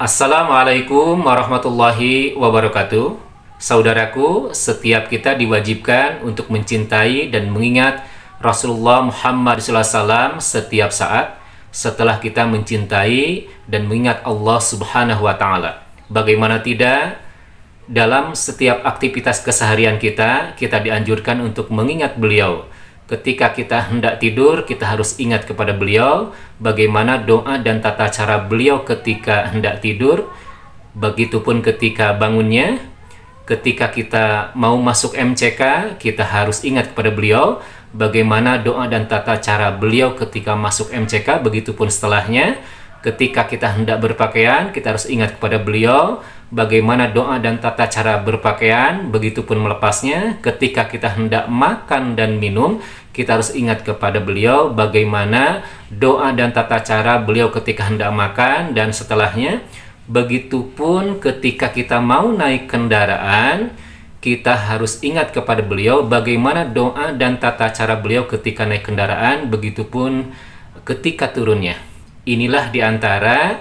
Assalamualaikum warahmatullahi wabarakatuh. Saudaraku, setiap kita diwajibkan untuk mencintai dan mengingat Rasulullah Muhammad SAW setiap saat setelah kita mencintai dan mengingat Allah Subhanahu wa Ta'ala. Bagaimana tidak, dalam setiap aktivitas keseharian kita dianjurkan untuk mengingat beliau. Ketika kita hendak tidur, kita harus ingat kepada beliau, bagaimana doa dan tata cara beliau ketika hendak tidur, begitupun ketika bangunnya. Ketika kita mau masuk MCK, kita harus ingat kepada beliau, bagaimana doa dan tata cara beliau ketika masuk MCK, begitupun setelahnya. Ketika kita hendak berpakaian, kita harus ingat kepada beliau, bagaimana doa dan tata cara berpakaian, begitupun melepasnya. Ketika kita hendak makan dan minum, kita harus ingat kepada beliau, bagaimana doa dan tata cara beliau ketika hendak makan dan setelahnya. Begitupun ketika kita mau naik kendaraan, kita harus ingat kepada beliau, bagaimana doa dan tata cara beliau ketika naik kendaraan, begitupun ketika turunnya. Inilah diantara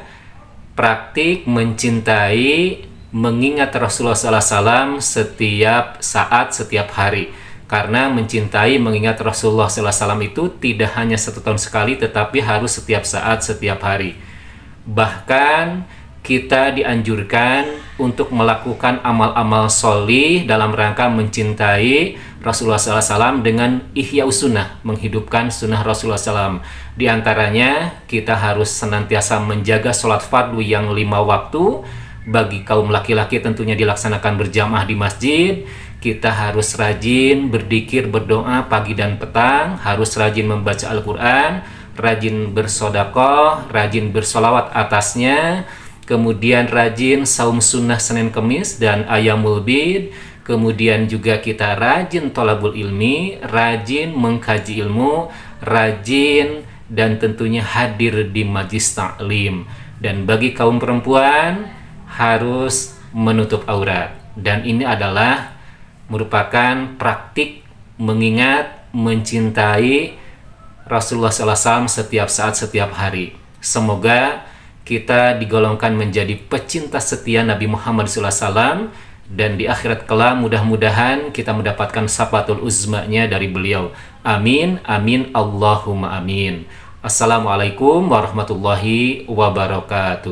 praktik mencintai, mengingat Rasulullah SAW setiap saat, setiap hari. Karena mencintai, mengingat Rasulullah SAW itu tidak hanya 1 tahun sekali, tetapi harus setiap saat, setiap hari. Bahkan kita dianjurkan untuk melakukan amal-amal sholih dalam rangka mencintai Rasulullah SAW dengan ihya sunnah, menghidupkan sunnah Rasulullah SAW. Di antaranya, kita harus senantiasa menjaga sholat fardu yang 5 waktu. Bagi kaum laki-laki tentunya dilaksanakan berjamaah di masjid. Kita harus rajin berzikir, berdoa pagi dan petang, harus rajin membaca Al-Quran, rajin bersedekah, rajin bersolawat atasnya, kemudian rajin saum sunnah Senin Kemis dan Ayyamul Bid. Kemudian juga kita rajin thalabul ilmi, rajin mengkaji ilmu, rajin dan tentunya hadir di majlis taklim. Dan bagi kaum perempuan harus menutup aurat. Dan ini adalah merupakan praktik mengingat, mencintai Rasulullah SAW setiap saat, setiap hari. Semoga kita digolongkan menjadi pecinta setia Nabi Muhammad SAW, dan di akhirat kelak mudah-mudahan kita mendapatkan syafatul uzmanya dari beliau. Amin, amin, Allahumma amin. Assalamualaikum warahmatullahi wabarakatuh.